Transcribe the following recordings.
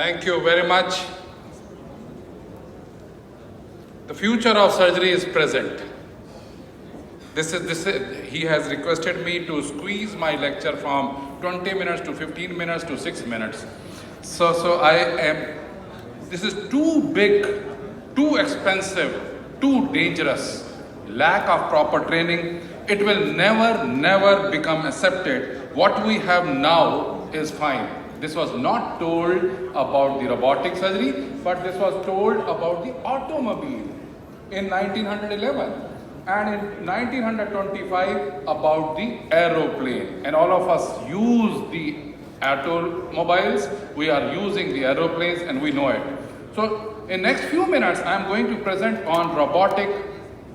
Thank you very much. The future of surgery is present. He has requested me to squeeze my lecture from 20 minutes to 15 minutes to 6 minutes. This is too big, too expensive, too dangerous. Lack of proper training. It will never become accepted. What we have now is fine. This was not told about the robotic surgery, but this was told about the automobile in 1911 and in 1925 about the aeroplane. And all of us use the automobiles, we are using the aeroplanes and we know it. So in next few minutes I am going to present on robotic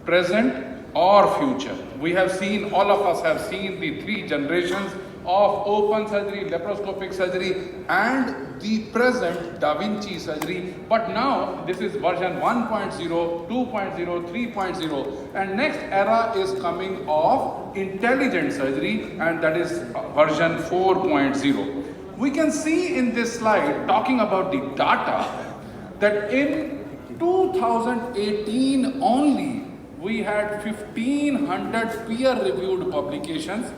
present or future. We have seen, all of us have seen the three generations of open surgery, laparoscopic surgery and the present Da Vinci surgery. But now this is version 1.0, 2.0, 3.0 and next era is coming of intelligent surgery and that is version 4.0. We can see in this slide talking about the data that in 2018 only we had 1500 peer-reviewed publications.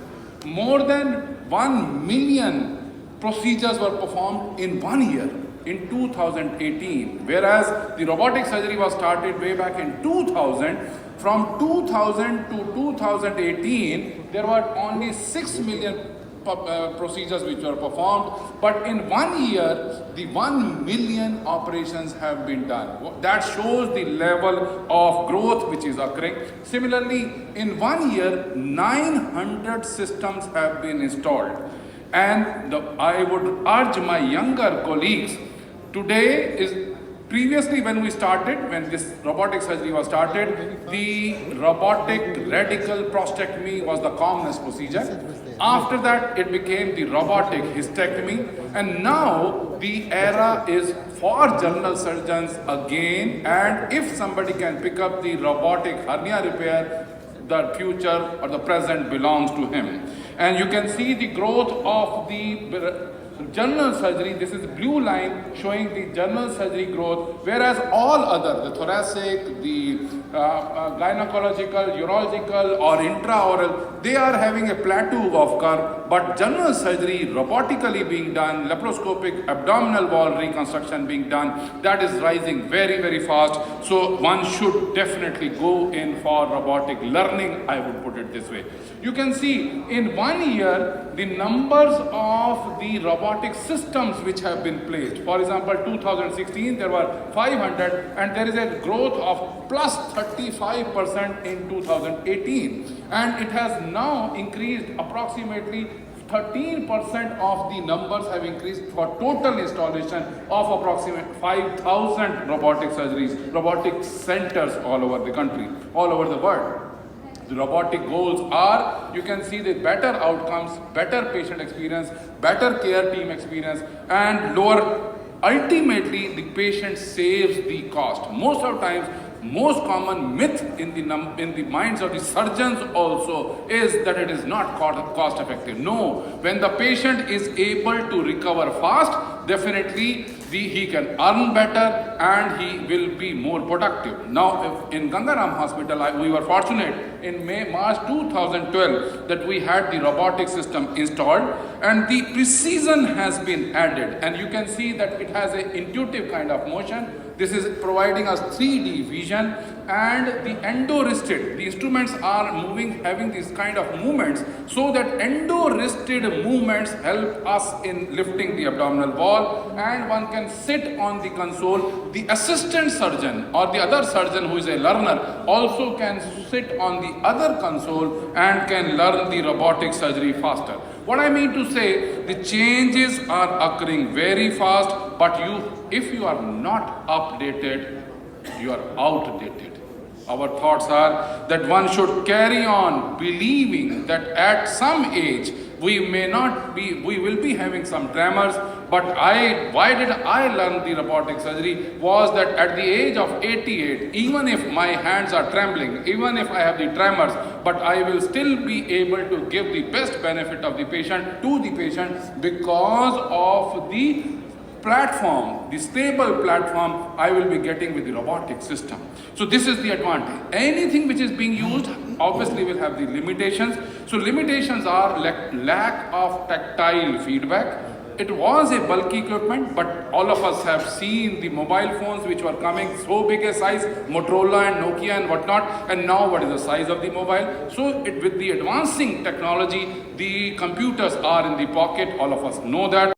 More than 1 million procedures were performed in 1 year in 2018, whereas the robotic surgery was started way back in 2000. From 2000 to 2018, there were only 6 million procedures which were performed, but in 1 year, the 1 million operations have been done. That shows the level of growth which is occurring. Similarly, in 1 year, 900 systems have been installed. And I would urge my younger colleagues, today is previously when we started, when this robotic surgery was started, the robotic radical prostatectomy was the commonest procedure. After that, it became the robotic hysterectomy. And now the era is for general surgeons again. And if somebody can pick up the robotic hernia repair, the future or the present belongs to him. And you can see the growth of the general surgery. This is the blue line showing the general surgery growth, whereas all other, the thoracic, the gynecological, urological or intraoral, they are having a plateau of curve, but general surgery robotically being done, laparoscopic abdominal wall reconstruction being done, that is rising very fast. So one should definitely go in for robotic learning, I would put it this way. You can see in 1 year the numbers of the robotic systems which have been placed. For example, 2016 there were 500 and there is a growth of plus 35% in 2018, and it has now increased approximately 13% of the numbers have increased for total installation of approximately 5,000 robotic surgeries, robotic centers all over the country, all over the world. The robotic goals are, you can see the better outcomes, better patient experience, better care team experience, and lower, ultimately the patient saves the cost. Most of the times, most common myth in the minds of the surgeons also is that it is not cost effective. No, when the patient is able to recover fast, definitely he can earn better and he will be more productive. Now in Gangaram Hospital, we were fortunate in March 2012 that we had the robotic system installed and the precision has been added, and you can see that it has an intuitive kind of motion. This is providing us 3D vision, and the endo-wristed, the instruments are moving, having this kind of movements, so that endo-wristed movements help us in lifting the abdominal wall, and one can sit on the console. The assistant surgeon or the other surgeon who is a learner also can sit on the other console and can learn the robotic surgery faster. What I mean to say, the changes are occurring very fast, but if you are not updated, you are outdated. Our thoughts are that one should carry on believing that at some age we will be having some tremors, but why did I learn the robotic surgery was that at the age of 88, even if my hands are trembling, even if I have the tremors, but I will still be able to give the best benefit of the patient to the patient because of the platform, the stable platform, I will be getting with the robotic system. So this is the advantage. Anything which is being used obviously will have the limitations. So limitations are lack of tactile feedback. It was a bulky equipment, but all of us have seen the mobile phones which were coming so big a size, Motorola and Nokia and whatnot, and now what is the size of the mobile? So with the advancing technology, the computers are in the pocket, all of us know that.